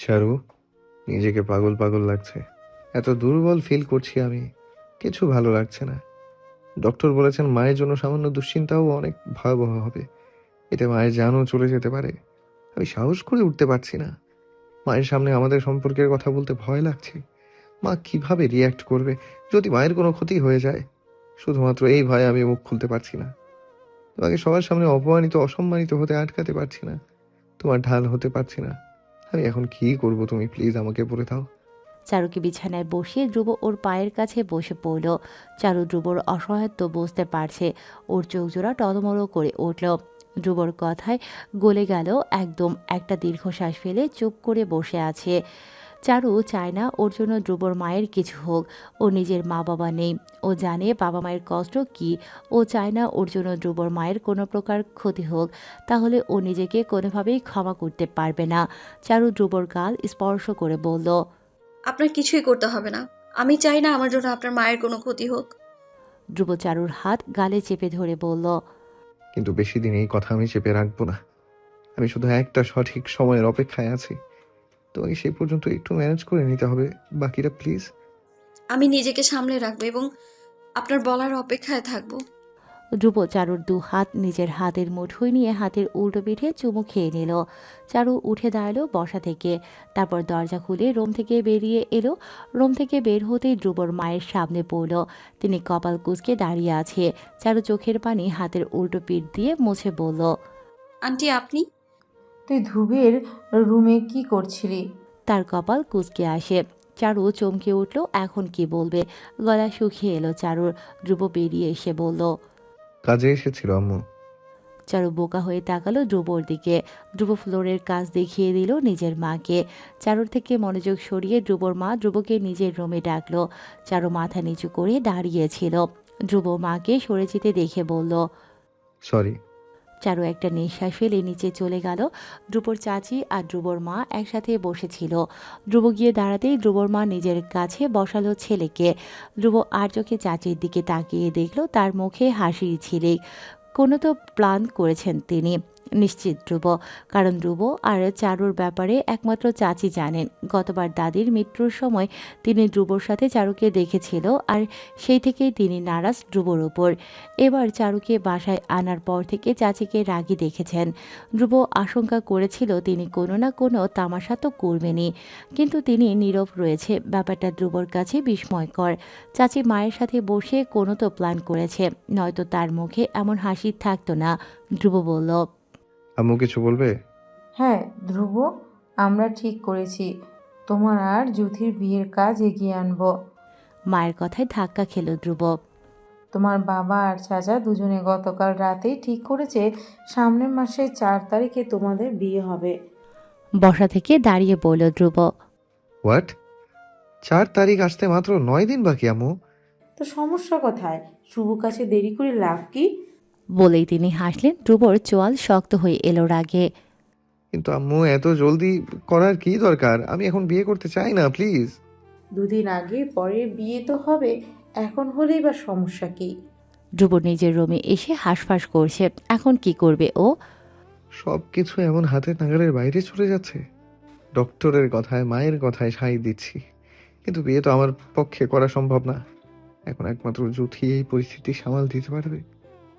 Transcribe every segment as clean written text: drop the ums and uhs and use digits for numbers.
চারু, নিজেকে পাগল পাগল লাগছে। এত দুর্বল ফিল করছি আমি। কিছু ভালো লাগছে না। ডক্টর বলেছেন মায়ের জন্য সামান্য দুশ্চিন্তাও অনেক ভয়াবহ হবে। এতে মায়ের জানও চলে যেতে পারে। আমি সাহস করে উঠতে পারছি না। মায়ের সামনে আমাদের সম্পর্কের কথা বলতে ভয় লাগছে। মা কিভাবে রিয়্যাক্ট করবে যদি মায়ের কোনো ক্ষতি হয়ে যায়? শুধুমাত্র এই ভয়ে আমি মুখ খুলতে পারছি না। তোমাকে সবার সামনে অপমানিত অসম্মানিত হতে আটকাতে পারছি না। তোমার ঢাল হতে পারছি না। আমি এখন কি করব? তুমি প্লিজ আমাকে বলে দাও। চারুকে বিছানায় বসিয়ে ধ্রুব ওর পায়ের কাছে বসে পড়ল। চারু ধ্রুবর অসহায়ত্ব বুঝতে পারছে। ওর চোখজোড়া টলমলো করে উঠল। ধ্রুবর কথায় গলে গেল একদম। একটা দীর্ঘশ্বাস ফেলে চুপ করে বসে আছে। চারু চায় না ওর জন্য ধ্রুবর মায়ের কিছু হোক। ও নিজের মা বাবা নেই। ও জানে বাবা মায়ের কষ্ট কি। ও চায় না ওর জন্য ধ্রুবর মায়ের কোনো প্রকার ক্ষতি হোক। তাহলে ও নিজেকে কোনোভাবেই ক্ষমা করতে পারবে না। চারু ধ্রুবর গাল স্পর্শ করে বলল, আপনার কিছুই করতে হবে না। আমি চাই না আমার জন্য আপনার মায়ের কোনো ক্ষতি হোক। ধ্রুব চারুর হাত গালে চেপে ধরে বলল, কিন্তু বেশি দিন এই কথা আমি চেপে রাখবো না। আমি শুধু একটা সঠিক সময়ের অপেক্ষায় আছি। তোমাকে সেই পর্যন্ত একটু ম্যানেজ করে নিতে হবে। বাকিটা প্লিজ। আমি নিজেকে সামলে রাখবো এবং আপনার বলার অপেক্ষায় থাকবো। ধ্রুব চারুর দু হাত নিজের হাতের মুঠোয় নিয়ে হাতের উল্টো পিঠে চুমু খেয়ে নিল। চারু উঠে দাঁড়ালো বসা থেকে। তারপর দরজা খুলে রুম থেকে বেরিয়ে এলো। রুম থেকে বের হতেই ধ্রুবর মায়ের সামনে পড়ল। তিনি কপাল কুঁচকে দাঁড়িয়ে আছে। চারু চোখের পানি হাতের উল্টো পিঠ দিয়ে মুছে বলল, আন্টি আপনি? তুই ধ্রুবের রুমে কি করছিলি? তার কপাল কুঁচকে আসে। চারু চমকে উঠল। এখন কি বলবে? গলা শুকিয়ে এলো চারুর। ধ্রুব বেরিয়ে এসে বলল, কাজে এসেছিল আম্মু। চারু বোকা হয়ে তাকালো ধ্রুবর দিকে। ধ্রুব ফ্লোরের কাজ দেখিয়ে দিল নিজের মাকে। চারুর থেকে মনোযোগ সরিয়ে ধ্রুবর মা ধ্রুবকে নিজের রুমে ডাকলো। চারু মাথা নিচু করে দাঁড়িয়েছিল। ধ্রুব মাকে সরে যেতে দেখে বলল, সরি। চারু একটা নিঃশ্বাস ফেলে নিচে চলে গেল। ধ্রুবর চাচি আর ধ্রুবর মা একসাথে বসেছিল। ধ্রুব গিয়ে দাঁড়াতেই ধ্রুবর মা নিজের কাছে বসালো ছেলেকে। ধ্রুব আর চোখে চাচির দিকে তাকিয়ে দেখল তার মুখে হাসির ঝিলিক। কোনো তো প্ল্যান করেছেন তিনি, নিশ্চিত ধ্রুব। কারণ ধ্রুব আর চারুর ব্যাপারে একমাত্র চাচি জানেন। গতবার দাদির মৃত্যুর সময় তিনি ধ্রুবর সাথে চারুকে দেখেছিল, আর সেই থেকেই তিনি নারাজ ধ্রুবর উপর। এবার চারুকে বাসায় আনার পর থেকে চাচিকে রাগী দেখেছেন। ধ্রুব আশঙ্কা করেছিল তিনি কোনো না কোনো তামাশা তো করবেনই। কিন্তু তিনি নীরব রয়েছে, ব্যাপারটা ধ্রুবর কাছে বিস্ময়কর। চাচি মায়ের সাথে বসে কোনো তো প্ল্যান করেছে, নয়তো তার মুখে এমন হাসি থাকতো না। ধ্রুব বলল, আম্মু কিছু বলবে? হ্যাঁ ধ্রুব, আমরা ঠিক করেছি তোমার আর যুথির বিয়ের কাজ এগিয়ে আনবো। মায়ের কথায় ধাক্কা খেল ধ্রুব। তোমার বাবা আর চাচা দুজনে গতকাল রাতেই ঠিক করেছে সামনের মাসের 4 তারিখে তোমাদের বিয়ে হবে। বসা থেকে দাঁড়িয়ে বলল ধ্রুব। হোয়াট? 4 তারিখ আসতে মাত্র 9 দিন বাকি আম্মু। তো সমস্যা কোথায়? শুভ কাছে দেরি করে লাভ কি? বলেই তিনি হাসলেন। ধ্রুবর চোয়াল শক্ত হয়ে এলো রাগে। কিন্তু আম্মু এত জলদি করার কি দরকার? আমি এখন বিয়ে করতে চাই না, প্লিজ। দুদিন আগে পরে বিয়ে তো হবে, এখন হলেই বা সমস্যা কি? ধ্রুব নিজের রুমে এসে হাঁসফাঁস করছে। এখন কি করবে ও? সবকিছু এমন হাতের নাগালের বাইরে চলে যাচ্ছে। ডক্টরের কথায় মায়ের কথায় সাই দিচ্ছি, কিন্তু বিয়ে তো আমার পক্ষে করা সম্ভব না। এখন একমাত্র যুথি এই পরিস্থিতি সামাল দিতে পারবে।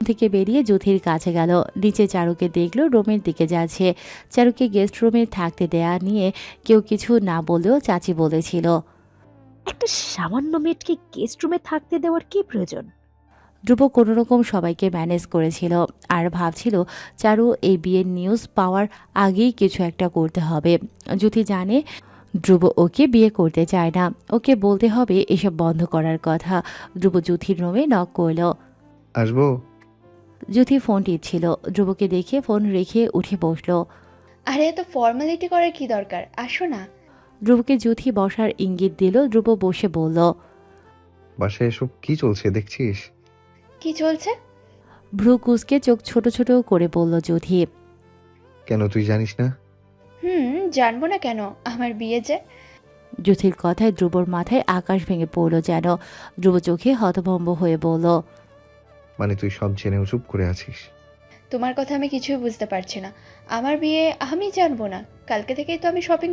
থেকে বেরিয়ে যুথির কাছে গেল। নিচে চারুকে দেখলো রুমের দিকে যাচ্ছে। চারুকে গেস্ট রুমে থাকতে দেয়া নিয়ে কেউ কিছু না বলেও চাচি বলেছিল। একটা সামান্য মেয়েটকে গেস্ট রুমে থাকতে দেওয়ার কি প্রয়োজন? ধ্রুব কোনোরকম সবাইকে ম্যানেজ করেছিল, আর ভাবছিল চারু এই বিয়ের নিউজ পাওয়ার আগেই কিছু একটা করতে হবে। যুথি জানে ধ্রুব ওকে বিয়ে করতে চায় না। ওকে বলতে হবে এসব বন্ধ করার কথা। ধ্রুব যুথির রুমে নক করল। আসবো? যুথি ফোন টিপছিল। ধ্রুবকে দেখে ফোন রেখে উঠে বসলো। আরে এত ফর্মালিটি করার কি দরকার, আসো না। ধ্রুবকে যুথি বসার ইঙ্গিত দিল। ধ্রুব বসে বলল, বাসায় এসব কি চলছে দেখছিস? কি চলছে? ভ্রু কুঁচকে চোখ ছোট ছোট করে বলল যুথি। কেন, তুই জানিস না? জানবো না কেন, আমার বিয়ে যে। যুথির কথায় ধ্রুবর মাথায় আকাশ ভেঙে পড়ল যেন। ধ্রুব চোখে হতভম্ব হয়ে বলল, মানে তুই সব জেনেও চুপ করে আছিস? তোমার কথা আমি কিছুই বুঝতে পারছি না। আমার বিয়ে আমি জানবো না? কালকে থেকেই তো আমি শপিং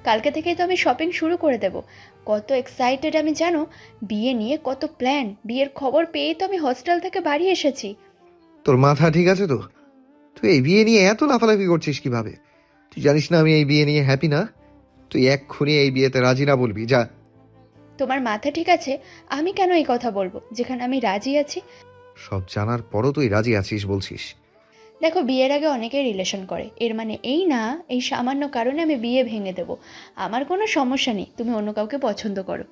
কালকে থেকেই তো আমি শপিং শুরু করে দেব। কত এক্সাইটেড আমি জানো, বিয়ে নিয়ে কত প্ল্যান। বিয়ের খবর পেয়েই তো আমি হস্টেল থেকে বাড়ি এসেছি। তোর মাথা ঠিক আছে তো? তুই এই বিয়ে নিয়ে এত লাফালাফি করছিস কিভাবে? তুই জানিস না আমি এই বিয়ে নিয়ে হ্যাপি না? তুই এক্ষুনি এই বিয়েতে রাজি না বলবি, যা। তোমার মাথা ঠিক আছে? আমি কেন এই কথা বলবো যেখানে আমি রাজি আছি? সব জানার পরও তুই রাজি আছিস বলছিস? দেখো, বিয়ের আগে অনেকেই রিলেশন করে, এর মানে এই না এই সামান্য কারণে আমি বিয়ে ভেঙে দেব। আমার কোনো সমস্যা নেই তুমি অন্য কাউকে পছন্দ করো।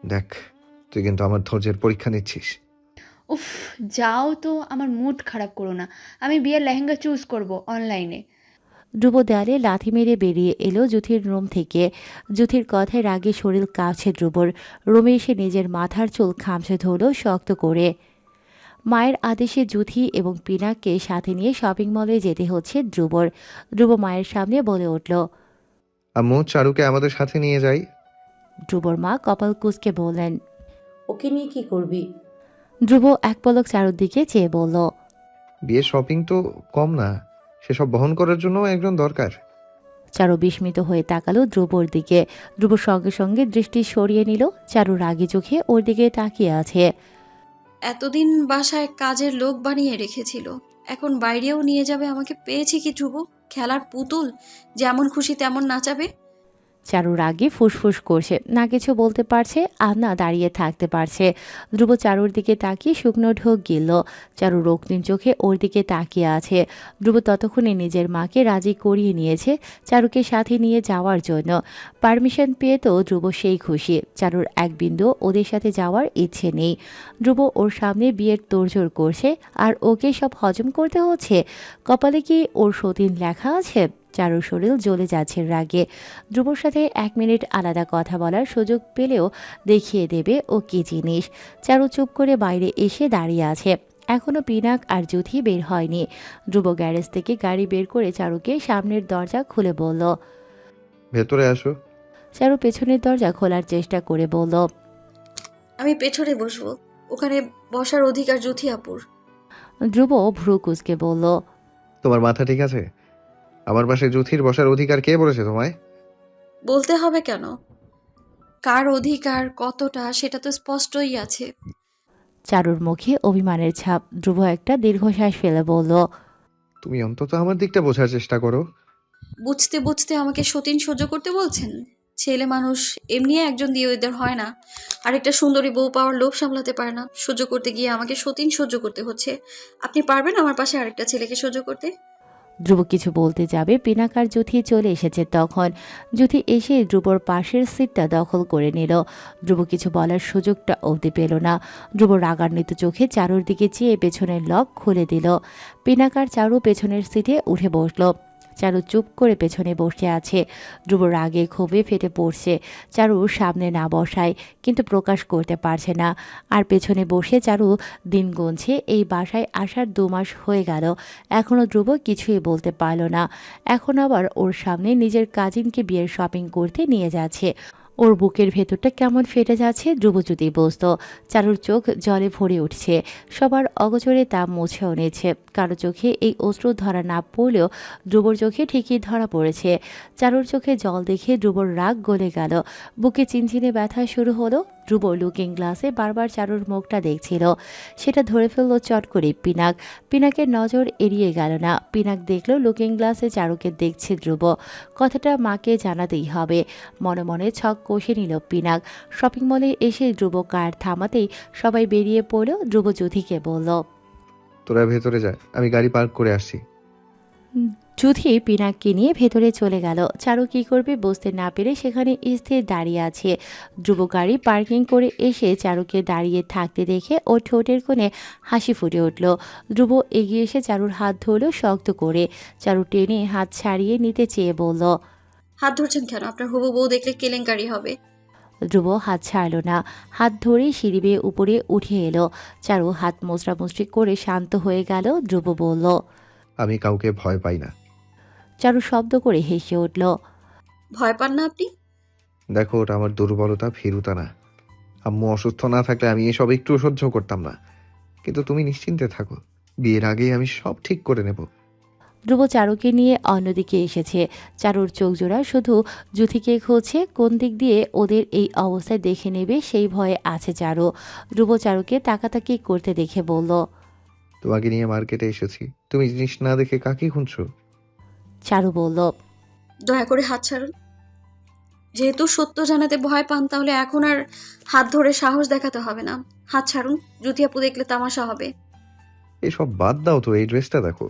দেখ, তুই কিন্তু আমার ধৈর্যের পরীক্ষা নিচ্ছিস। উফ, যাও তো, আমার মুড খারাপ করো না। আমি বিয়ের লেহেঙ্গা চুজ করব অনলাইনে। ধ্রুব দেয়ালে লাথি মেরে বেরিয়ে এলো জুথির রুম থেকে। জুথির কথায় রাগে শরীর কাঁপছে ধ্রুবর। রুমে এসে নিজের মাথার চুল খামচে ধরল শক্ত করে। মায়ের আদেশে জুথি এবং পিনাককে সাথে নিয়ে শপিং মলে যেতে হচ্ছে ধ্রুবর। ধ্রুব মায়ের সামনে বলে উঠল। আম্মু, চারুকে আমাদের সাথে নিয়ে যাই। ধ্রুবর মা কপাল কুঁচকে বললেন। ওকে নিয়ে কি করবি? ধ্রুব এক পলক চারুর দিকে চেয়ে বলল। বিয়ের শপিং তো কম না, সেসব বহন করার জন্য একজন দরকার। চারু বিস্মিত হয়ে তাকালো ধ্রুবর দিকে। ধ্রুব সঙ্গে সঙ্গে দৃষ্টি সরিয়ে নিল। চারু রাগী চোখে ওর দিকে তাকিয়ে আছে। এতদিন বাসায় কাজের লোক বানিয়ে রেখেছিল, এখন বাইরেও নিয়ে যাবে আমাকে? পেয়েছি কি ধ্রুব? খেলার পুতুল, যেমন খুশি তেমন নাচাবে? চারু রাগে ফুসফুস করছে, না কিছু বলতে পারছে আর না দাঁড়িয়ে থাকতে পারছে। ধ্রুব চারুর দিকে তাকিয়ে শুকনো ঢোক গিলল। চারু রক্তিম চোখে ওর দিকে তাকিয়ে আছে। ধ্রুব ততক্ষণে নিজের মাকে রাজি করিয়ে নিয়েছে চারুকে সাথে নিয়ে যাওয়ার জন্য। পারমিশন পেয়ে তো ধ্রুব সেই খুশি। চারুর এক বিন্দু ওদের সাথে যাওয়ার ইচ্ছে নেই। ধ্রুব ওর সামনে বিয়ের তোড়জোড় করছে আর ওকে সব হজম করতে হচ্ছে। কপালে কি ওর সতীন লেখা আছে? চারুর শরীর জ্বলে যাচ্ছে রাগে। ধ্রুবর সাথে 1 মিনিট আলাদা কথা বলার সুযোগ পেলেও দেখিয়ে দেবে ও কী জিনিস। চারু চুপ করে বাইরে এসে দাঁড়িয়ে আছে। এখনও পিনাক আর জুথি বের হয়নি। ধ্রুব গ্যারেজ থেকে গাড়ি বের করে চারুকে সামনের দরজা খুলে বলল। ভেতরে আসো। চারু পেছনের দরজা খোলার চেষ্টা করে বলল। আমি পেছনে বসবো, ওখানে বসার অধিকার জুথি আপুর। ধ্রুব ভ্রু কুঁচকে বলল। তোমার মাথা ঠিক আছে? আমার পাশে জুথির বসার অধিকার কে বলেছে তোমায়? বলতে হবে কেন? কার অধিকার কতটা সেটা তো স্পষ্টই আছে। চারুর মুখে অভিমানের ছাপ। ধ্রুব একটা দীর্ঘশ্বাস ফেলে বলল। তুমি অন্তত আমার দিকটা বোঝার চেষ্টা করো। বুঝতে বুঝতে আমাকে সতীন সহ্য করতে বলছেন? ছেলে মানুষ এমনি একজন দিয়ে ওদের হয় না, আরেকটা সুন্দরী বউ পাওয়ার লোভ সামলাতে পারে না, সহ্য করতে গিয়ে আমাকে সতীন সহ্য করতে হচ্ছে। আপনি পারবেন আমার পাশে আরেকটা ছেলেকে সহ্য করতে? ধ্রুব কিছু বলতে যাবে পিনাক আর জুথি চলে এসেছে তখন। জুথি এসে ধ্রুবর পাশের সিটটা দখল করে নিল। ধ্রুব কিছু বলার সুযোগটা অবধি পেল না। ধ্রুব রাগান্বিত চোখে চারুর দিকে চেয়ে পেছনের লক খুলে দিল। পিনাক আর চারু পেছনের সিটে উঠে বসল। চারু চুপ করে পেছনে বসে আছে। ধ্রুব রাগে ক্ষোভে ফেটে পড়ছে। চারু সামনে না বসায়, কিন্তু প্রকাশ করতে পারছে না। আর পেছনে বসে চারু দিন গুনছে। এই বাসায় আসার 2 মাস হয়ে গেল, এখনও ধ্রুব কিছুই বলতে পারল না। এখন আবার ওর সামনে নিজের কাজিনকে বিয়ের শপিং করতে নিয়ে যাচ্ছে। ওর বুকের ভেতরটা কেমন ফেটে যাচ্ছে ধ্রুব যদি বুঝতো। চারুর চোখ জলে ভরে উঠছে। সবার অগোচরে তা মুছেও নিচ্ছে। কারো চোখে এই অশ্রু ধরা না পড়লেও ধ্রুবর চোখে ঠিকই ধরা পড়েছে। চারুর চোখে জল দেখে ধ্রুবর রাগ গলে গেল। বুকে চিনচিনে ব্যথা শুরু হলো। ধ্রুব লুকিং গ্লাসে বারবার চারুর মুখটা দেখছিল। সেটা ধরে ফেললো চট করে পিনাক। পিনাকের নজর এড়িয়ে গেল না। পিনাক দেখলো লুকিং গ্লাসে চারুকে দেখছে ধ্রুব। কথাটা মাকে জানাতেই হবে। মনে মনে ছক কষে নিল পিনাক। শপিং মলে এসে ধ্রুব কার থামাতেই সবাই বেরিয়ে পড়ল। ধ্রুব জুথিকে বলল। তোরা ভেতরে যা, আমি গাড়ি পার্ক করে আসছি। জুথি পিনাককে নিয়ে ভেতরে চলে গেল। চারু কি করবে বুঝতে না পেরে সেখানে স্থির দাঁড়িয়ে আছে। ধ্রুব গাড়ি পার্কিং করে এসে চারুকে দাঁড়িয়ে থাকতে দেখে ওর ঠোঁটের কোণে হাসি ফুটে উঠল। ধ্রুব এগিয়ে এসে চারুর হাত ধরল শক্ত করে। চারু টেনে হাত ছাড়িয়ে নিতে চেয়ে বলল। হাত ধরছেন কেন? আপনার হবু বউ দেখলে কেলেঙ্কারি হবে। ধ্রুব হাত ছাড়ল না। হাত ধরে সিঁড়ি বেয়ে উপরে উঠে এলো। চারু হাত মোচড়ামুচড়ি করে শান্ত হয়ে গেল। ধ্রুব বলল। আমি কাউকে ভয় পাই না। চারু শব্দ করে হেসে উঠল। ভয় পান না আপনি? দেখো, ওটা আমার দুর্বলতা, ফিরুতা না। আম্মু অসুস্থ না থাকলে আমি এসব একটু সহ্য করতাম না, কিন্তু তুমি নিশ্চিন্তে থাকো, বিয়ের আগেই আমি সব ঠিক করে নেব। ধ্রুব চারুকে নিয়ে অন্যদিকে এসেছে। চারুর চোখ জোড়া শুধু জুথিকে খুঁজছে, কোন দিক দিয়ে ওদের এই অবস্থায় দেখে নেবে সেই ভয়ে আছে চারু। ধ্রুব চারুকে তাকাতাকি করতে দেখে বলল, তোমাকে নিয়ে মার্কেটে এসেছি, তুমি জিনিস না দেখে কাকে খুঁজছো? চারু বলল, দয়া করে হাত ছাড়ুন। যেহেতু সত্য জানাতে ভয় পান, তাহলে এখন আর হাত ধরে সাহস দেখাতে হবে না। হাত ছাড়ুন, জুথি আপু দেখলে তামাশা হবে। এসব বাদ দাও তো, এই ড্রেসটা দেখো।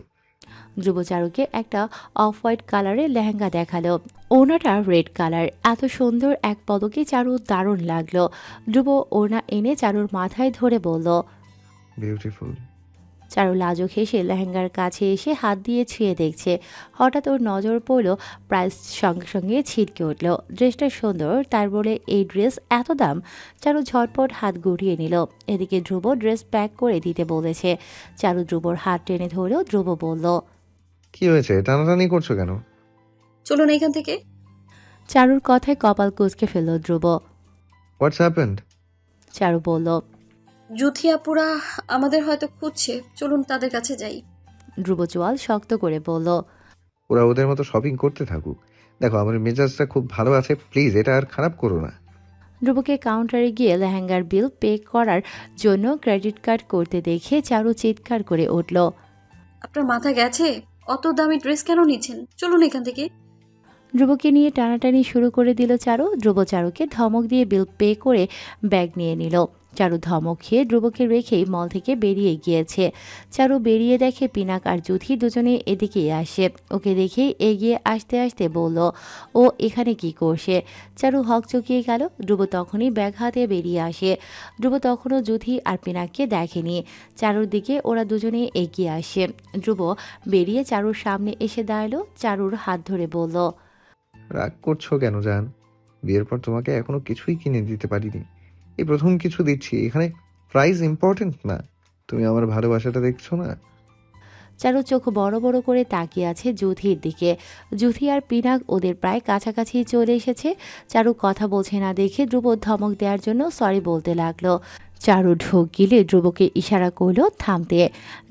ধ্রুব চারুকে একটা অফ হোয়াইট কালারের লেহেঙ্গা দেখালো। ওড়নাটা রেড কালার। এত সুন্দর এক পদকে চারুর দারুণ লাগলো। ধ্রুব ওড়না এনে চারুর মাথায় ধরে বলল। বিউটিফুল। চারু লাজুক হেসে লেহেঙ্গার কাছে এসে হাত দিয়ে ছুঁয়ে দেখছে। হঠাৎ ওর নজর পড়ল, প্রাইস সঙ্গে সঙ্গে ছিটকে উঠল। ড্রেসটা সুন্দর, তার বলে এই ড্রেস এত দাম। চারু ঝটপট হাত গুটিয়ে নিল। এদিকে ধ্রুব ড্রেস প্যাক করে দিতে বলেছে। চারু ধ্রুবর হাত টেনে ধরল। ধ্রুব বলল, কি হয়েছে, টানাটানি করছো কেন? চলুন এখান থেকে। চারুর কথায় কপাল কুঁচকে ফেলল ধ্রুব। হোয়াটস হ্যাপেন্ড? চারু বলল, জুথি আপুরা আমাদের হয়তো খুঁজছে, চলুন তাদের কাছে যাই। ধ্রুব চোয়াল শক্ত করে বলল, ওরা ওদের মতো শপিং করতে থাকুক। দেখো আমার মেজাজটা খুব ভালো আছে, প্লিজ এটা আর খারাপ করো না। ধ্রুবকে কাউন্টারে গিয়ে লেহেঙ্গার বিল পে করার জন্য ক্রেডিট কার্ড করতে দেখে চারু চিৎকার করে উঠল। আপনার মাথা গেছে? অত দামি ড্রেস কেন নিচ্ছেন? চলুন এখান থেকে। ধ্রুবকে নিয়ে টানাটানি শুরু করে দিল চারু। ধ্রুব চারুকে ধমক দিয়ে বিল পে করে ব্যাগ নিয়ে নিল। চারু ধমক খেয়ে ধ্রুবকে রেখেই মল থেকে বেরিয়ে গিয়েছে। চারু বেরিয়ে দেখে পিনাক আর জুথি দুজনে এদিকেই আসে। ওকে দেখেই এগিয়ে আসতে আসতে বলল, ও এখানে কি করছে? চারু হকচকিয়ে গেল। ধ্রুব তখনই ব্যাগ হাতে বেরিয়ে আসে। ধ্রুব তখনও জুথি আর পিনাককে দেখেনি। চারুর দিকে ওরা দুজনে এগিয়ে আসে। ধ্রুব বেরিয়ে চারুর সামনে এসে দাঁড়ালো। চারুর হাত ধরে বলল, রাগ করছো কেন জান? বিয়ের পর তোমাকে এখনো কিছুই কিনে দিতে পারিনি, এই প্রথম কিছু দিচ্ছি। এখানে প্রাইস ইম্পর্টেন্ট না, তুমি আমার ভালোবাসাটা দেখছো না? চারু চোখ বড় বড় করে তাকিয়ে আছে জুথির দিকে। জুথি আর পিনাক ওদের প্রায় কাছাকাছি চলে এসেছে। চারু কথা বলছে না দেখে ধ্রুব ধমক দেওয়ার জন্য সরি বলতে লাগলো। চারু ঢোক গিলে ধ্রুবকে ইশারা করলো থামতে।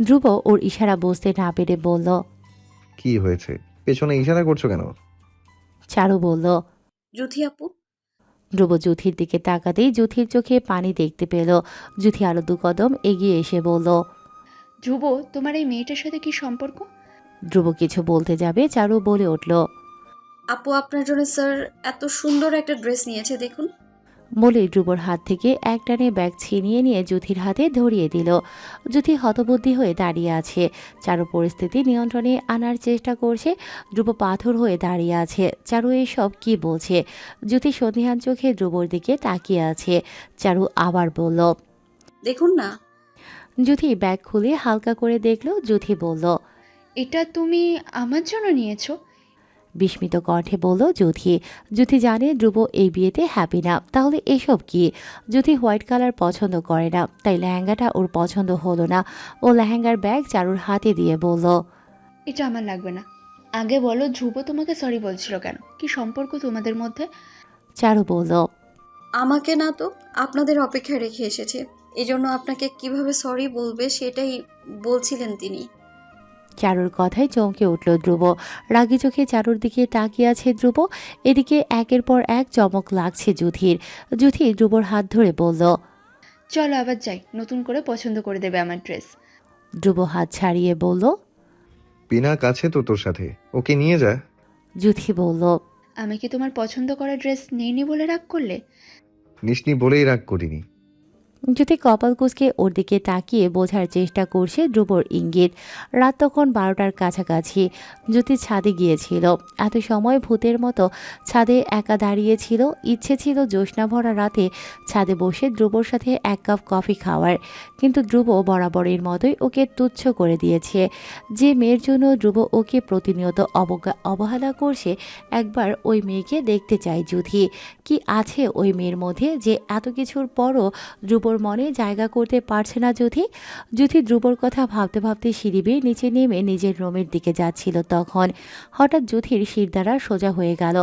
ধ্রুব ওর ইশারা বুঝতে না পেরে বলল, কি হয়েছে, পেছনে ইশারা করছো কেন? চারু বলল। জুথি আপু। ধ্রুব জুথির দিকে তাকাতেই জুথির চোখে পানি দেখতে পেল। জুথি আরো 2 কদম এগিয়ে এসে বলল, ধ্রুব, তোমার এই মেয়েটার সাথে কি সম্পর্ক? ধ্রুব কিছু বলতে যাবে চারু বলে উঠল, আপু আপনার জন্য স্যার এত সুন্দর একটা ড্রেস নিয়েছে, দেখুন। বলে ধ্রুবর হাত থেকে একটানে ব্যাগ ছিনিয়ে নিয়ে জুথির হাতে ধরিয়ে দিল। জুথি হতবুদ্ধি হয়ে দাঁড়িয়ে আছে। চারু পরিস্থিতি নিয়ন্ত্রণে আনার চেষ্টা করছে। ধ্রুব পাথর হয়ে দাঁড়িয়ে আছে। চারু এসব কি বলছে? জুথি সন্ধিহান চোখে ধ্রুবর দিকে তাকিয়ে আছে। চারু আবার বলল, দেখুন না। জুথি ব্যাগ খুলে হালকা করে দেখলো। জুথি বলল, এটা তুমি আমার জন্য নিয়েছো? বিস্মিত কণ্ঠে বলল জুথি। জুথি জানে ধ্রুব এই বিয়েতে হ্যাপি না। তাহলে এসব কি? জুথি হোয়াইট কালার পছন্দ করে না, তাই লেহেঙ্গাটা ওর পছন্দ হলো না। ও লেহেঙ্গার ব্যাগ চারুর হাতে দিয়ে বলল, এটা আমার লাগবে না। আগে বলো, ধ্রুব তোমাকে সরি বলছিল কেন? কি সম্পর্ক তোমাদের মধ্যে? চারু বলল, আমাকে না তো, আপনাদের অপেক্ষায় রেখে এসেছে। এজন্য আপনাকে কিভাবে সরি বলবে সেটাই বলছিলেন তিনি। চারুর কথায় চমকে উঠল ধ্রুব। রাগী চোখে চারুর দিকে তাকিয়ে আছে ধ্রুব। এদিকে একের পর এক চমক লাগছে জুথির। জুথি ধ্রুবর হাত ধরে বলল, চলো আবার যাই, নতুন করে পছন্দ করে দেবে আমার ড্রেস। ধ্রুব হাত ছাড়িয়ে বলল, পিনাক আছে তো তোর সাথে, ওকে নিয়ে যা। জুথি বলল, আমি কি তোমার পছন্দ করা ড্রেস নিইনি বলে রাগ করলে? নিসনি বলেই রাগ করিনি। জুথি কপাল কুঁচকে ওর দিকে তাকিয়ে বোঝার চেষ্টা করছে ধ্রুবর ইঙ্গিত। রাত তখন 12টার কাছাকাছি। জুথি ছাদে গিয়েছিল। এত সময় ভূতের মতো ছাদে একা দাঁড়িয়েছিল। ইচ্ছে ছিল জ্যোৎস্না ভরা রাতে ছাদে বসে ধ্রুবর সাথে 1 কাপ কফি খাওয়ার, কিন্তু ধ্রুব বরাবরের মতোই ওকে তুচ্ছ করে দিয়েছে। যে মেয়ের জন্য ধ্রুব ওকে প্রতিনিয়ত অবহেলা করছে, একবার ওই মেয়েকে দেখতে চায় জুথি। কি আছে ওই মেয়ের মধ্যে যে এত কিছুর পরও ধ্রুবর মনে জায়গা করতে পারছে না জুথি? জুথি ধ্রুবর কথা ভাবতে ভাবতে সিঁড়ি বেয়ে নিচে নেমে নিজের রুমের দিকে যাচ্ছিল। তখন হঠাৎ জুথির শিরদাঁড়া সোজা হয়ে গেল।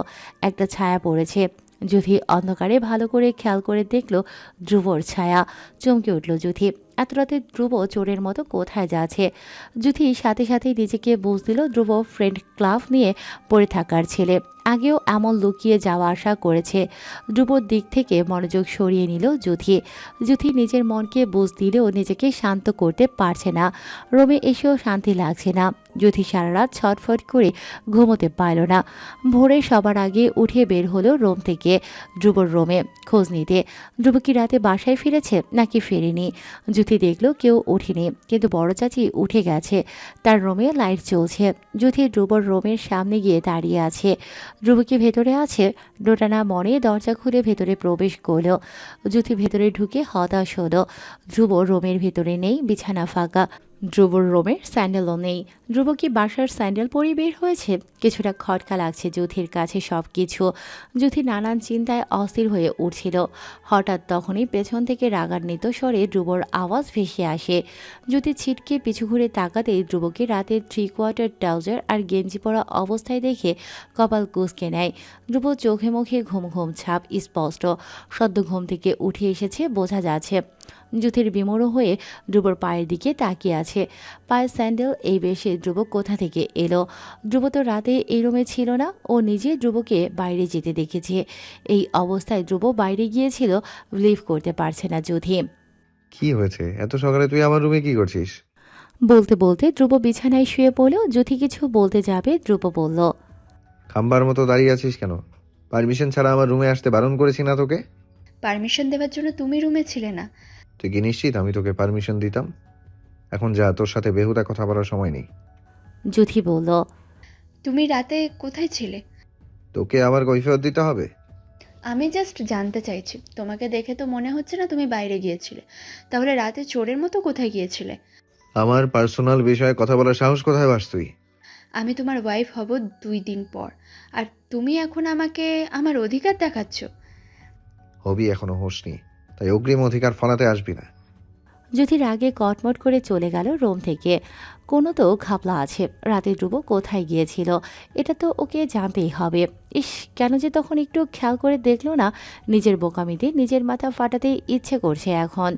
একটা ছায়া পড়েছে। জুথি অন্ধকারে ভালো করে খেয়াল করে দেখল ধ্রুবর ছায়া। চমকে উঠল জুথি। এত রাতে ধ্রুব চোরের মতো কোথায় যাচ্ছে। যুথি সাথে সাথে নিজেকে বুঝ দিল ধ্রুব ফ্রেন্ড ক্লাব নিয়ে পড়ে থাকার ছেলে। আগেও এমন লুকিয়ে যাওয়া আসা করেছে। ধ্রুবর দিক থেকে মনোযোগ সরিয়ে নিল যুথি। যুথি নিজের মনকে বুঝ দিলেও নিজেকে শান্ত করতে পারছে না। রোমে এসেও শান্তি লাগছে না। যুথি সারা রাত ছটফট করে ঘুমোতে পারল না। ভোরে সবার আগে উঠে বের হলো রোম থেকে ধ্রুবর রোমে খোঁজ নিতে। ধ্রুব কি রাতে বাসায় ফিরেছে নাকি ফেরেনি। যুথি দেখলো কেউ ওঠেনি, কিন্তু বড় চাচি উঠে গেছে। তার রুমে লাইট জ্বলছে। যুথি ধ্রুবর রুমের সামনে গিয়ে দাঁড়িয়ে আছে। ধ্রুব কি ভেতরে আছে? দোটানা মনে দরজা খুলে ভেতরে প্রবেশ করল। যুথি ভেতরে ঢুকে হতাশ হলো। ধ্রুব রুমের ভেতরে নেই, বিছানা ফাঁকা। ধ্রুবর রুমের স্যান্ডেলও নেই। ধ্রুব কি বাসার স্যান্ডেল পরে বের হয়েছে? কিছুটা খটকা লাগছে যুথির কাছে সব কিছু। যুথি নানান চিন্তায় অস্থির হয়ে উঠছিল। হঠাৎ তখনই পেছন থেকে রাগান্বিত স্বরে ধ্রুবর আওয়াজ ভেসে আসে। যুথি ছিটকে পিছু ঘুরে তাকাতেই ধ্রুবকে রাতের 3/4 ট্রাউজার আর গেঞ্জি পরা অবস্থায় দেখে কপাল কুঁচকে নেয়। ধ্রুব চোখে মুখে ঘুম ঘুম ছাপ স্পষ্ট। সদ্য ঘুম থেকে উঠে এসেছে বোঝা যাচ্ছে। যুথির বিমূঢ় হয়ে ধ্রুবর পায়ের দিকে তাকিয়ে আছে। পায়ের স্যান্ডেল এই বেশে ধ্রুব কোথা থেকে এলো? ধ্রুব তো রাতে এই রুমে ছিল না। ও নিজে ধ্রুবকে বাইরে যেতে দেখেছে। এই অবস্থায় ধ্রুব বাইরে গিয়েছিল বিলিভ করতে পারছে না যুথি। কি হয়েছে? এত সকালে তুই আমার রুমে কি করছিস? বলতে বলতে ধ্রুব বিছানায় শুয়ে পড়ল। যুথি কিছু বলতে যাবে ধ্রুব বলল, খাম্বার মতো দাঁড়িয়ে আছিস কেন? পারমিশন ছাড়া আমার রুমে আসতে বারণ করেছি না তোকে? পারমিশন দেওয়ার জন্য তুমি রুমে ছিলে না। তুই কি নিশ্চিত আমি তোকে পারমিশন দিতাম? এখন যা, তোর সাথে বেহুদা কথা বলার সময় নেই। যুথি বলল, তুমি রাতে কোথায় ছিলে? তোকে আবার কৈফিয়ত দিতে হবে? আমি জাস্ট জানতে চাইছি। তোমাকে দেখে তো মনে হচ্ছে না তুমি বাইরে গিয়েছিলে। তাহলে রাতে চোরের মতো কোথায় গিয়েছিলে? আমার পার্সোনাল বিষয়ে কথা বলার সাহস কোথায় পাস তুই? আমি তোমার ওয়াইফ হব 2 দিন পর, আর তুমি এখন আমাকে আমার অধিকার দেখাচ্ছ। হবি এখনো হোসনি, তাই অগ্রিম অধিকার ফলাতে আসবি না। যুথির আগে কটমট করে চলে গেল রুম থেকে। কোনো তো ঘাপলা আছে। রাতে ধ্রুব কোথায় গিয়েছিল এটা তো ওকে জানতেই হবে। ইস, কেন যে তখন একটু খেয়াল করে দেখলো না। নিজের বোকামিতে নিজের মাথা ফাটাতে ইচ্ছে করছে এখন।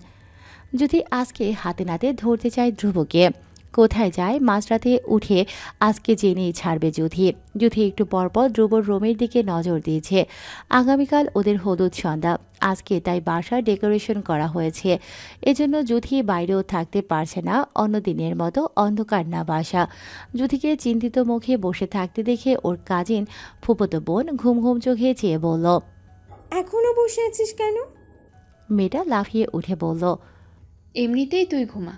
যদি আজকে হাতে নাতে ধরতে চায় ধ্রুবকে। কোথায় যায় মাঝরাতে উঠে আজকে জেনেই ছাড়বে যুথি। যুথি একটু পরপর ধ্রুবর রুমের দিকে নজর দিয়েছে। আগামীকাল ওদের হলুদ সন্ধ্যা। আজকে তাই বাসার ডেকোরেশন করা হয়েছে। এজন্য যুথি বাইরেও থাকতে পারছে না। অন্য দিনের মতো অন্ধকার না বাসা। যুথিকে চিন্তিত মুখে বসে থাকতে দেখে ওর কাজিন ফুফতো বোন ঘুম ঘুম চোখে চেয়ে বলল। এখনো বসে আছিস কেন? মেয়েটা লাফিয়ে উঠে বলল, এমনিতেই তুই ঘুমা।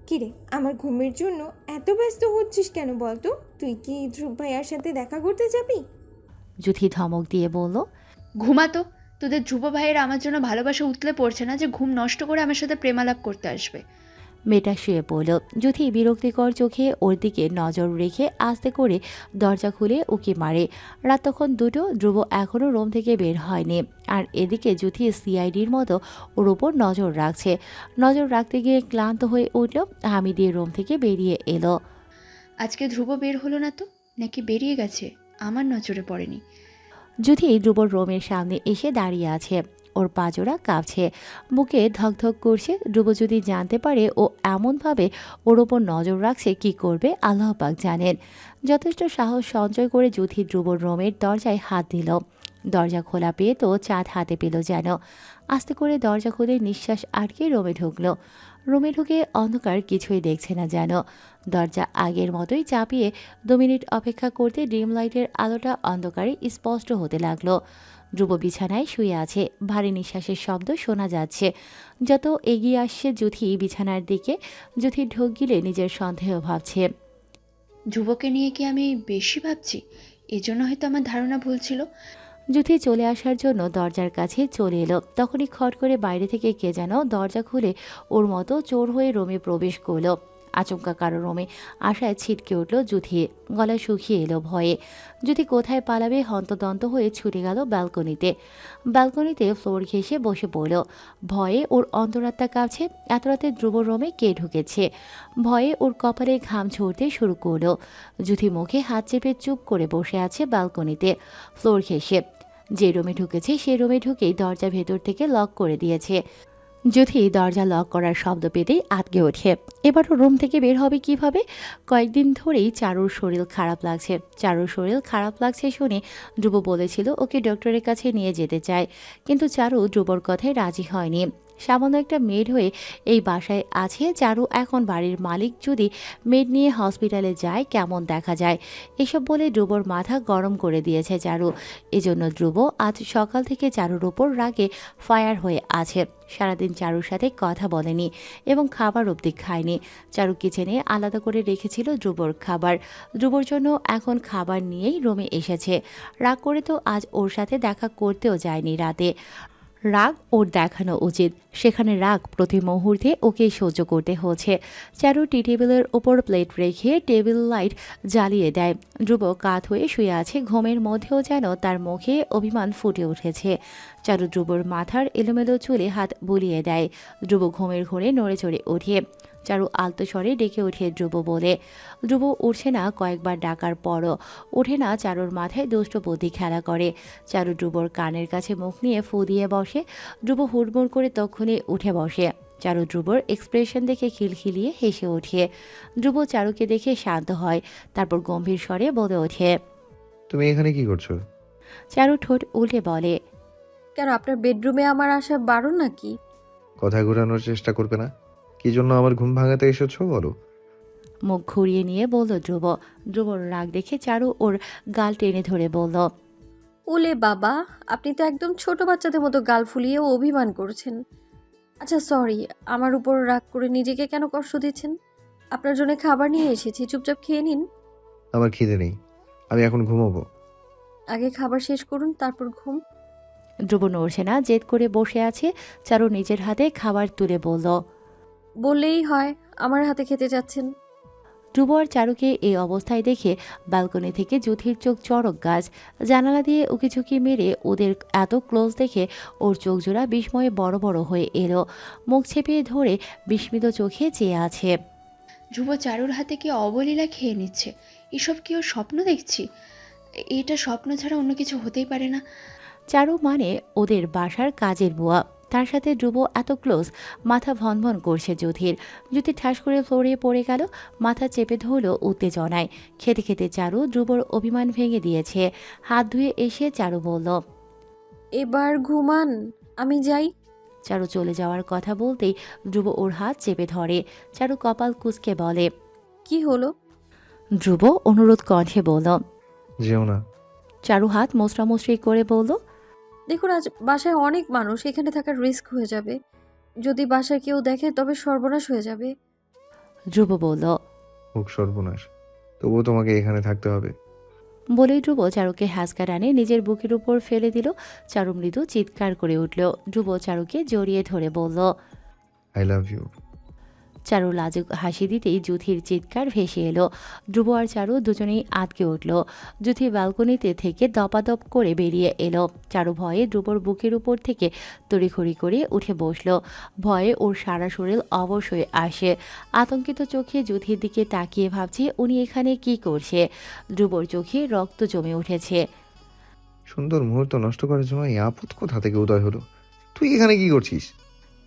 কিরে, আমার ঘুমের জন্য এত ব্যস্ত হচ্ছিস কেন বলতো? তুই কি ধ্রুব ভাইয়ার সাথে দেখা করতে যাবি? যুথি ধমক দিয়ে বলল, ঘুমাতো। তোদের ধ্রুব ভাইয়ের আমার জন্য ভালোবাসা উতলে পড়ছে না যে ঘুম নষ্ট করে আমার সাথে প্রেমালাপ করতে আসবে। মেয়েটা শুয়ে পড়ল। যুথি বিরক্তিকর চোখে ওর দিকে নজর রেখে আস্তে করে দরজা খুলে উকি মারে। রাত তখন 2টো। ধ্রুব এখনও রুম থেকে বের হয়নি। আর এদিকে যুথি সিআইডির মতো ওর উপর নজর রাখছে। নজর রাখতে গিয়ে ক্লান্ত হয়ে উঠল। হামি দিয়ে রুম থেকে বেরিয়ে এলো। আজকে ধ্রুব বের হলো না তো, নাকি বেরিয়ে গেছে? আমার নজরে পড়েনি। যুথি ধ্রুবর রুমের সামনে এসে দাঁড়িয়ে আছে। ওর পাজোড়া কাঁপছে, বুকে ধকধক করছে। ধ্রুব যদি জানতে পারে ও এমনভাবে ওর ওপর নজর রাখছে, কি করবে আল্লাহ পাক জানেন। যথেষ্ট সাহস সঞ্চয় করে যুথি ধ্রুবর রুমের দরজায় হাত দিল। দরজা খোলা পেয়ে তো চাঁদ হাতে পেল যেন। আস্তে করে দরজা খুলে নিঃশ্বাস আটকে রুমে ঢুকলো। রুমে ঢুকে অন্ধকার কিছুই দেখছে না যেন। দরজা আগের মতোই চাপিয়ে 2 মিনিট অপেক্ষা করতে ডিম লাইটের আলোটা অন্ধকারে স্পষ্ট হতে লাগলো। ধ্রুব বিছানায় শুয়ে আছে। ভারী নিঃশ্বাসের শব্দ শোনা যাচ্ছে। যত এগিয়ে আসছে যুথি বিছানার দিকে, যুথি ঢোক গিলে নিজের সন্দেহ ভাবছে। ধ্রুবকে নিয়ে কি আমি বেশি ভাবছি? এজন্য হয়তো আমার ধারণা ভুল ছিল। যুথি চলে আসার জন্য দরজার কাছে চলে এলো। তখনই খট করে বাইরে থেকে কে যেন দরজা খুলে ওর মতো চোর হয়ে রুমে প্রবেশ করলো। আচমকা কারো রুমে আশায় ছিটকে উঠল যুথি। গলা শুকিয়ে এলো ভয়ে। যুথি কোথায় পালাবে হন্তদন্ত হয়ে ছুটে গেল ব্যালকনিতে। ব্যালকনিতে ফ্লোর ঘেঁষে বসে পড়ল। ভয়ে ওর অন্তরাত্মা কাঁপছে। এত রাতে ধ্রুব রুমে কে ঢুকেছে? ভয়ে ওর কপালে ঘাম ঝরতে শুরু করলো। যুথি মুখে হাত চেপে চুপ করে বসে আছে ব্যালকনিতে। ফ্লোর ঘেঁষে যে রুমে ঢুকেছে সে রুমে ঢুকেই দরজা ভেতর থেকে লক করে দিয়েছে। যুথি দরজা লক করার শব্দ পেতেই আটকে ওঠে। এবারও রুম থেকে বের হবে কিভাবে? কয়েকদিন ধরেই চারুর শরীর খারাপ লাগছে। চারুর শরীর খারাপ লাগছে শুনে ধ্রুব বলেছিল ওকে ডক্টরের কাছে নিয়ে যেতে চায়, কিন্তু চারু ধ্রুবর কথায় রাজি হয়নি। সামান্য একটা মেড হয়ে এই বাসায় আছে চারু, এখন বাড়ির মালিক যদি মেড নিয়ে হসপিটালে যায় কেমন দেখা যায়। এসব বলে ধ্রুবর মাথা গরম করে দিয়েছে চারু। এজন্য ধ্রুব আজ সকাল থেকে চারুর ওপর রাগে ফায়ার হয়ে আছে। সারাদিন চারুর সাথে কথা বলেনি এবং খাবার অবধি খায়নি। চারু কিচেনে আলাদা করে রেখেছিল ধ্রুবর খাবার। ধ্রুবর জন্য এখন খাবার নিয়েই রুমে এসেছে। রাগ করে তো আজ ওর সাথে দেখা করতেও যায়নি রাতে। রাগ ওর দেখানো উচিত, সেখানে রাগ প্রতি মুহূর্তে ওকে সহ্য করতে হচ্ছে। চারু টি টেবিলের ওপর প্লেট রেখে টেবিল লাইট জ্বালিয়ে দেয়। ধ্রুব কাত হয়ে শুয়ে আছে, ঘুমের মধ্যেও যেন তার মুখে অভিমান ফুটে উঠেছে। চারু ধ্রুবর মাথার এলোমেলো চুলে হাত বুলিয়ে দেয়। ধ্রুব ঘুমের ঘোরে নড়ে চড়ে ওঠে। চারু আলতো স্বরে ডেকে ওঠে ধ্রুব বলে। ধ্রুব উঠছে না, কয়েকবার ডাকার পরও ওঠে না। চারুর মাথায় দুষ্ট বুদ্ধি খেলা করে। চারু ধ্রুবর কানের কাছে মুখ নিয়ে ফু দিয়ে বসে। ধ্রুব হুড়মুড় করে তক্ষুনি উঠে বসে। চারু ধ্রুবর এক্সপ্রেশন দেখে খিলখিলিয়ে হেসে ওঠে। ধ্রুব চারুকে দেখে শান্ত হয়, তারপর গম্ভীর স্বরে বলে ওঠে। তুমি এখানে কি করছো? চারু ঠোঁট উল্টে বলে। কেন, আপনার বেডরুমে আমার আসা বারণ নাকি? কথা ঘোরানোর চেষ্টা করবে না? কি জন্য আমার ঘুম ভাঙাতে এসেছো বলো? মুখ ঘুরিয়ে নিয়ে বলল ধ্রুব। ধ্রুবর রাগ দেখে চারু ওর গাল টেনে ধরে বলল। ওলে বাবা, আপনি তো একদম ছোট বাচ্চাদের মতো গাল ফুলিয়ে অভিমান করছেন। আচ্ছা সরি, আমার উপর রাগ করে নিজেকে কেন কষ্ট দিচ্ছেন? আপনার জন্য খাবার নিয়ে এসেছি, চুপচাপ খেয়ে নিন। আমার খিদে নেই, আমি এখন ঘুমোবো। আগে খাবার শেষ করুন, তারপর ঘুম। ধ্রুব নড়ছে না, জেদ করে বসে আছে। চারু নিজের হাতে খাবার তুলে বলল। বললেই হয় আমার হাতে খেতে যাচ্ছেন। ধ্রুব আর চারুকে এই অবস্থায় দেখে ব্যালকনি থেকে যুথির চোখ চড়ক গাছ। জানালা দিয়ে উকিঝুঁকি মেরে ওদের এত ক্লোজ দেখে ওর চোখজোড়া বিস্ময়ে বড় বড় হয়ে এলো। মুখ ছেপিয়ে ধরে বিস্মিত চোখে চেয়ে আছে। ধ্রুব চারুর হাতে কি অবলীলা খেয়ে নিচ্ছে। এসব কি ওর স্বপ্ন দেখছি? এটা স্বপ্ন ছাড়া অন্য কিছু হতেই পারে না। চারু মানে ওদের বাসার কাজের বুয়া, তার সাথে ধ্রুব এত ক্লোজ। মাথা ভনভন করছে যুথির। যুথি ঠাস করে ফ্লোরে পড়ে গেল, মাথা চেপে ধরল উত্তেজনায়। খেতে খেতে চারু ধ্রুবর অভিমান ভেঙে দিয়েছে। হাত ধুয়ে এসে চারু বলল। এবার ঘুমান, আমি যাই। চারু চলে যাওয়ার কথা বলতেই ধ্রুব ওর হাত চেপে ধরে। চারু কপাল কুঁচকে বলে। কি হলো? ধ্রুব অনুরোধ কণ্ঠে বলল। যেও না। চারু হাত মোচড়ামুচড়ি করে বলল। দেখুন, আজ বাসায় অনেক মানুষ, এখানে থাকার রিস্ক হয়ে যাবে। যদি বাসায় কেউ দেখে তবে সর্বনাশ হয়ে যাবে। ধ্রুব বলল। হোক সর্বনাশ, তবুও তোমাকে এখানে থাকতে হবে। বলেই ধ্রুব চারুকে হ্যাঁচকা টানে নিজের বুকের উপর ফেলে দিল। চারু মৃদু চিৎকার করে উঠল। ধ্রুব চারুকে জড়িয়ে ধরে বলল। I love you. চারু লাজুক হাসি দিতেই যুথির চিৎকার ভেসে এলো। ধ্রুব আর চারু দুজনেই আটকে উঠল। যুথি ব্যালকনিতে থেকে দপাদপ করে বেরিয়ে এলো। চারু ভয়ে ধ্রুবর বুকের উপর থেকে তড়িঘড়ি করে উঠে বসল। ভয়ে ওর সারা শরীর অবশ হয়ে আসে। আতঙ্কিত চোখে যুথির দিকে তাকিয়ে ভাবছে উনি এখানে কি করছে। ধ্রুবর চোখে রক্ত জমে উঠেছে। সুন্দর মুহূর্ত নষ্ট করার জন্য এই আপদ কোথা থেকে উদয় হলো? তুই এখানে কি করছিস?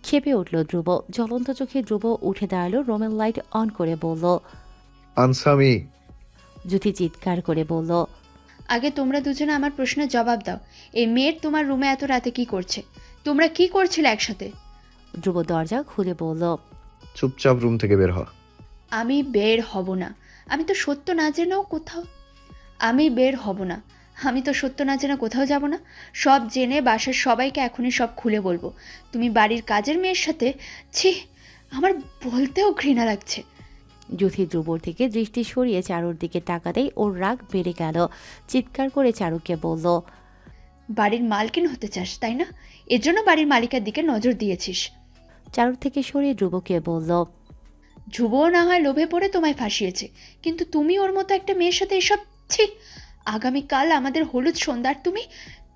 খেপে উঠল ধ্রুব। জ্বলন্ত চোখে ধ্রুব উঠে দাঁড়ালো, রুমের লাইট অন করে বলল। আনসামি। যুথি চিৎকার করে বলল। আগে তোমরা দুজনে আমার প্রশ্নের জবাব দাও। এই মেয়ের তোমার রুমে এত রাতে কি করছে? তোমরা কি করছিলে একসাথে? ধ্রুব দরজা খুলে বলল। চুপচাপ রুম থেকে বের হ। আমি বের হব না। আমি তো সত্য না জেনেও কোথাও আমি বের হব না। আমি তো সত্য না জেনে কোথাও যাব না। সব জেনে বাসার সবাইকে এখনই সব খুলে বলবো। তুমি বাড়ির কাজের মেয়ের সাথে, ছি, আমার বলতেও ঘৃণা লাগছে। যুথি ধ্রুবর থেকে দৃষ্টি সরিয়ে চারুর দিকে তাকাতেই ওর রাগ বেড়ে গেল। চিৎকার করে চারুকে বলল। বাড়ির মালকিন হতে চাস তাই না? এর জন্য বাড়ির মালিকের দিকে নজর দিয়েছিস। চারুর থেকে সরিয়ে ধ্রুবকে বলল। ধ্রুবও না হয় লোভে পড়ে তোমায় ফাঁসিয়েছে, কিন্তু তুমি ওর মতো একটা মেয়ের সাথে এসব, ছি। আগামীকাল আমাদের হলুদ সন্ধ্যার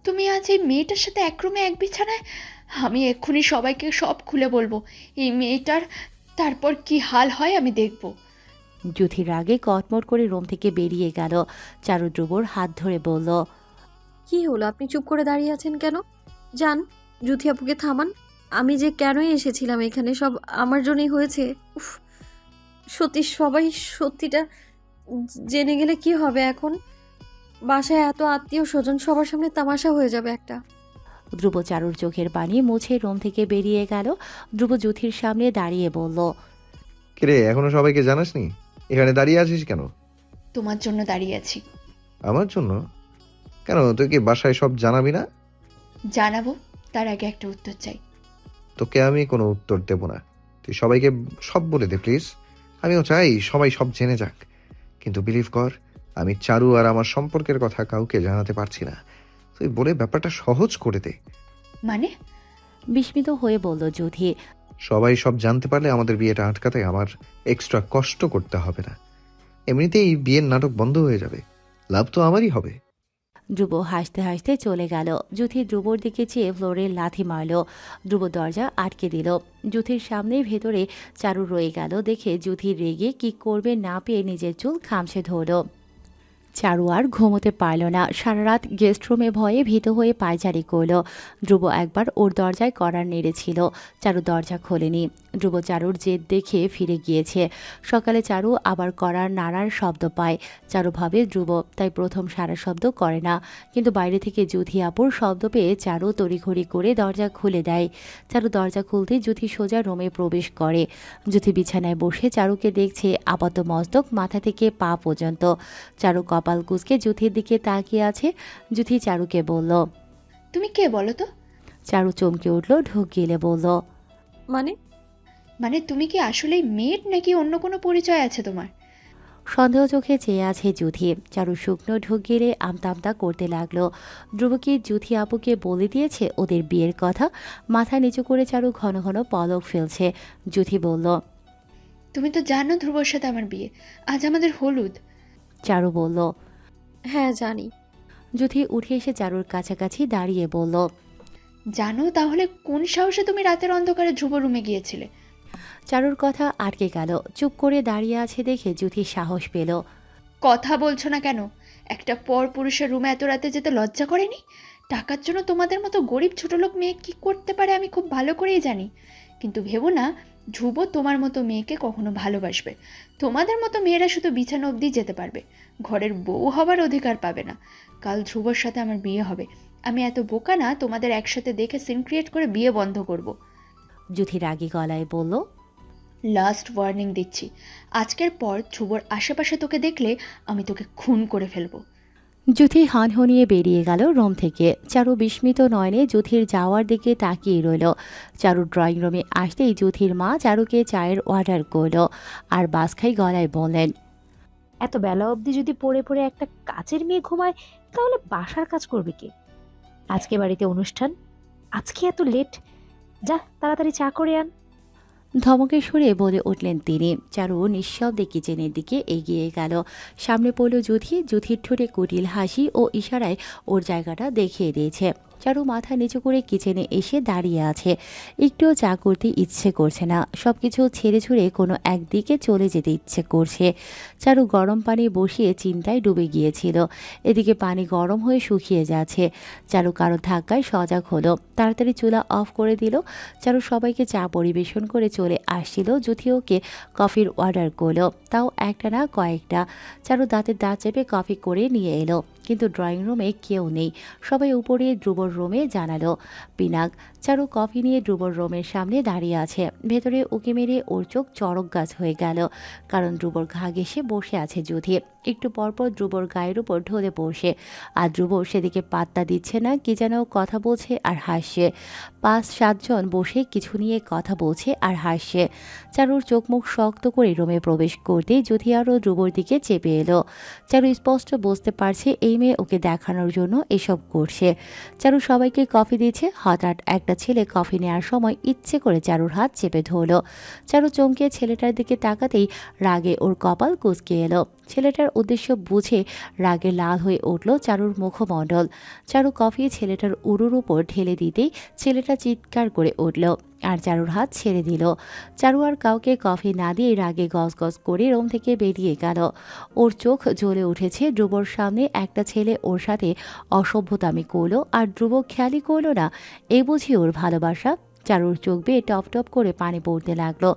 তুমি আজ এই মেয়েটার সাথে এক রুমে এক বিছানায়। আমি এক্ষুনি সবাইকে সব খুলে বলবো এই মেয়েটার। তারপর কি হাল হয় আমি দেখব। যুথির রাগে কটমট করে রুম থেকে বেরিয়ে গেল। চারু ধ্রুবর হাত ধরে বলল। কি হলো, আপনি চুপ করে দাঁড়িয়ে আছেন কেন? যান, যুথি আপুকে থামান। আমি যে কেনই এসেছিলাম এখানে সব আমার জন্যই হয়েছে। উফ, সত্যি সবাই সত্যিটা জেনে গেলে কি হবে এখন? বাসায় এত আত্মীয় স্বজন সবার সামনে তামাশা হয়ে যাবে একটা। ধ্রুব চারুর চোখের পানি মুছে রুম থেকে বেরিয়ে গেল। ধ্রুব জ্যোতির সামনে দাঁড়িয়ে বলল, কিরে, এখনো সবাইকে জানাসনি? এখানে দাঁড়িয়ে আছিস কেন? তোমার জন্য দাঁড়িয়ে আছি। আমার জন্য? কেন, তুই কি বাসায় সব জানাবি না? জানাবো, তার আগে একটা উত্তর চাই। তোকে আমি কোনো উত্তর দেব না। তুই সবাইকে সব বলে দে প্লিজ। আমিও চাই সবাই সব জেনে যাক, কিন্তু বিলিভ কর, আমি চারু আর আমার সম্পর্কের কথা কাউকে জানাতে পারছি না। তুই বলে ব্যাপারটা সহজ করে দে। মানে? বিস্মিত হয়ে বলল জ্যোতি। সবাই সব জানতে পারলে আমাদের বিয়েটা আটকাতে আমার এক্সট্রা কষ্ট করতে হবে না। এমনিতেই বিয়ের নাটক বন্ধ হয়ে যাবে, লাভ তো আমারই হবে। ধ্রুব হাসতে হাসতে চলে গেল। জ্যোতি ধ্রুবর দিকে চেয়ে ফ্লোরে লাথি মারল। ধ্রুব দরজা আটকে দিল। জ্যোতির সামনে ভেতরে চারু রয়ে গেল দেখে জ্যোতি রেগে কি করবে না পেয়ে নিজের চুল খামছে ধরল। চারু আর ঘুমোতে পারল না। সারা রাত গেস্ট রুমে ভয়ে ভীত হয়ে পায়চারি করল। ধ্রুব একবার ওর দরজায় কড়া নেড়েছিল, চারু দরজা খোলেনি। ধ্রুব চারুর জেদ দেখে ফিরে গিয়েছে। সকালে চারু আবার কড়ার নাড়ার শব্দ পায়। চারু ভাবে ধ্রুব, তাই প্রথম সারা শব্দ করে না। কিন্তু বাইরে থেকে জ্যোতি আপুর শব্দ পেয়ে চারু তড়িঘড়ি করে দরজা খুলে দেয়। চারু দরজা খুলতেই জ্যোতি সোজা রুমে প্রবেশ করে। জ্যোতি বিছানায় বসে চারুকে দেখছে আপাত মস্তক মাথা থেকে পা পর্যন্ত। চারু কপাল কুঁচকে জ্যোতির দিকে তাকিয়ে আছে। জ্যোতি চারুকে বলল, তুমি কে বলো তো? চারু চমকে উঠল, ঢোক গিলে বলল, মানে? মানে তুমি কি আসলেই মেড নাকি অন্য কোনো পরিচয় আছে তোমার? সন্দেহ চোখে চেয়ে আছে জ্যোতি। চারু শুকনো ঢোক গিলে আমতা আমতা করতে লাগলো। ধ্রুব কি জ্যোতি আপুকে বলে দিয়েছে ওদের বিয়ের কথা? মাথা নিচু করে চারু ঘন ঘন পলক ফেলছে। জ্যোতি বলল, তুমি তো জানো ধ্রুবর সাথে আমার বিয়ে, আজ আমাদের হলুদ। চারু বলল। হ্যাঁ জানি। জ্যোতি উঠে এসে চারুর কাছাকাছি দাঁড়িয়ে বলল, জানো, তাহলে কোন সাহসে তুমি রাতের অন্ধকারে ধ্রুব রুমে গিয়েছিলে? চারুর কথা আটকে গেল। চুপ করে দাঁড়িয়ে আছে দেখে জ্যোতি সাহস পেল। কথা বলছো না কেন? একটা পর পুরুষের রুমে এত রাতে যেতে লজ্জা করেনি? টাকার জন্য তোমাদের মতো গরিব ছোটলোক মেয়ে কি করতে পারে আমি খুব ভালো করেই জানি। কিন্তু ভেবো না ধ্রুব তোমার মতো মেয়েকে কখনো ভালোবাসবে। তোমাদের মতো মেয়েরা শুধু বিছানা অবধি যেতে পারবে, ঘরের বউ হবার অধিকার পাবে না। কাল ধ্রুবর সাথে আমার বিয়ে হবে। আমি এত বোকা না তোমাদের একসাথে দেখে সিন ক্রিয়েট করে বিয়ে বন্ধ করব। জ্যোতি রাগী গলায় বলল, লাস্ট ওয়ার্নিং দিচ্ছি, আজকের পর ধ্রুবর আশেপাশে তোকে দেখলে আমি তোকে খুন করে ফেলবো। জ্যোতি হনহনিয়ে বেরিয়ে গেল রুম থেকে। চারু বিস্মিত নয়নে জ্যোতির যাওয়ার দিকে তাকিয়ে রইল। চারু ড্রয়িং রুমে আসতেই জ্যোতির মা চারুকে চায়ের অর্ডার করল আর বাসখাই গলায় বললেন, এত বেলা অবধি যদি পড়ে পড়ে একটা কাজের মেয়ে ঘুমায়, তাহলে বাসার কাজ করবে কে? আজকে বাড়িতে অনুষ্ঠান, আজকে এত লেট, যা তাড়াতাড়ি চা করে আন। ধমকের সুরে বলে উঠলেন তিনি। চারু নিঃশব্দে কিচেনের দিকে এগিয়ে গেল। সামনে পড়ল জ্যোতি। জ্যোতির ঠোঁটে কুটিল হাসি ও ইশারায় ওর জায়গাটা দেখিয়ে দিয়েছে। চারু মাথা নিচু করে কিচেনে এসে দাঁড়িয়ে আছে। একটুও চা করতে ইচ্ছে করছে না। সব কিছু ছেড়ে ছুড়ে কোনো একদিকে চলে যেতে ইচ্ছে করছে। চারু গরম পানি বসিয়ে চিন্তায় ডুবে গিয়েছিল। এদিকে পানি গরম হয়ে শুকিয়ে যাচ্ছে। চারু কারো ধাক্কায় সজাগ হলো, তাড়াতাড়ি চুলা অফ করে দিল। চারু সবাইকে চা পরিবেশন করে চলে আসছিল। জ্যোতি ওকে কফির অর্ডার করলো, তাও একটা না কয়েকটা। চারু দাঁতের দাঁত চেপে কফি করে নিয়ে এলো, কিন্তু ড্রয়িং রুমে কেউ নেই। সবাই উপরে ধ্রুবর রুমে জানালো। পিনাক। চারু কফি নিয়ে ধ্রুবর রুমের সামনে দাঁড়িয়ে আছে। ভেতরে উকি মেরে ওর চোখ চড়ক গাছ হয়ে গেল, কারণ ধ্রুবর ঘা ঘেঁষে বসে আছে জ্যোতি। একটু পরপর ধ্রুবর গায়ের উপর ঢলে পড়ছে, আর ধ্রুব সেদিকে পাত্তা দিচ্ছে না। কি যেন কথা বলছে আর হাসছে। 5-7 জন বসে কিছু নিয়ে কথা বলছে আর হাসছে। চারুর চোখ মুখ শক্ত করে রুমে প্রবেশ করতেই জ্যোতি আরও ধ্রুবর দিকে চেপে এলো। চারু স্পষ্ট বুঝতে পারছে এই মেয়ে ওকে দেখানোর জন্য এসব করছে। চারু সবাইকে কফি দিচ্ছে। হঠাৎ একটা ছেলে কফি নেওয়ার সময় ইচ্ছে করে চারুর হাত চেপে ধরল। চারু চমকে ছেলেটার দিকে তাকাতেই রাগে ওর কপাল কুঁচকে এলো। ছেলেটার উদ্দেশ্য বুঝে রাগে লাল হয়ে উঠল চারুর মুখমণ্ডল। চারু কফি ছেলেটার উরুর উপর ঢেলে দিতেই ছেলেটা চিৎকার করে উঠল আর চারুর হাত ছেড়ে দিল। চারু আর কাউকে কফি না দিয়ে রাগে গজগজ করে রুম থেকে বেরিয়ে গেল। ওর চোখ জ্বলে উঠেছে। ধ্রুবর সামনে একটা ছেলে ওর সাথে অসভ্যতামি করলো আর ধ্রুব খেয়ালই করলো না। এই বুঝি ওর ভালোবাসা। চারুর চোখ বেয়ে টপ টপ করে পানি পড়তে লাগলো।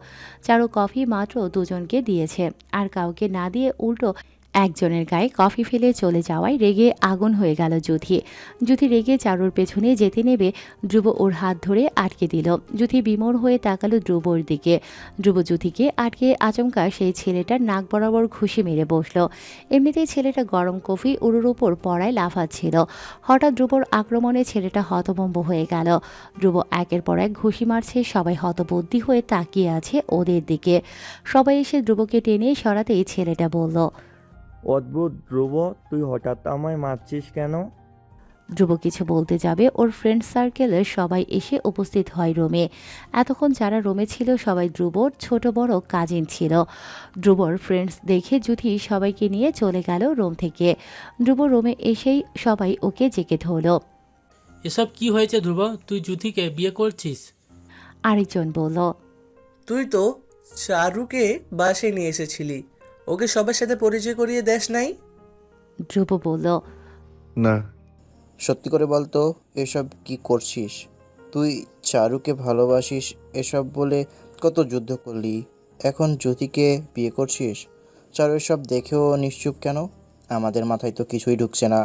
চারু কফি মাত্র দুজনকে দিয়েছে, আর কাউকে না দিয়ে উল্টো একজনের গায়ে কফি ফেলে চলে যাওয়ায় রেগে আগুন হয়ে গেল যুথি। যুথি রেগে চারুর পেছনে যেতে নেবে ধ্রুব ওর হাত ধরে আটকে দিল। যুথি বিমোর হয়ে তাকালো ধ্রুবর দিকে। ধ্রুব যুথিকে আটকে আচমকা সেই ছেলেটার নাক বরাবর ঘুষি মেরে বসলো। এমনিতেই ছেলেটা গরম কফি উড়ুর উপর পড়ায় লাফাচ্ছিল। হঠাৎ ধ্রুবর আক্রমণে ছেলেটা হতভম্ব হয়ে গেল। ধ্রুব একের পর এক ঘুষি মারছে, সবাই হতবুদ্ধি হয়ে তাকিয়ে আছে ওদের দিকে। সবাই এসে ধ্রুবকে টেনে সরাতেই ছেলেটা বলল, অদ্ভুত ধ্রুব, তুই হঠাৎ আমায় মারছিস কেন? ধ্রুব কিছু বলতে যাবে, ওর ফ্রেন্ড সার্কেলের সবাই এসে উপস্থিত হয় রুমে। এতক্ষণ যারা রুমে ছিল সবাই ধ্রুবর ছোট বড় কাজিন ছিল। ধ্রুবর ফ্রেন্ডস দেখে যুথি সবাইকে নিয়ে চলে গেল রুম থেকে। ধ্রুব রুমে এসেই সবাই ওকে জেকে ধরল। এসব কি হয়েছে ধ্রুব? তুই যুথিকে বিয়ে করছিস? আরেকজন বলল, তুই তো চারুকে বাসে নিয়ে এসেছিলি, ওকে সবার সাথে পরিচয় করিয়ে দেস নাই? ধ্রুব বলল, না। সত্যি করে বল তো, এসব কি করছিস? তুই চারুকে ভালোবাসিস এসব বলে কত যুদ্ধ করলি, এখন জ্যোতিকে বিয়ে করছিস? চারু এসব দেখেও নিশ্চুপ কেন? আমাদের মাথায় তো কিছুই ঢুকছে না।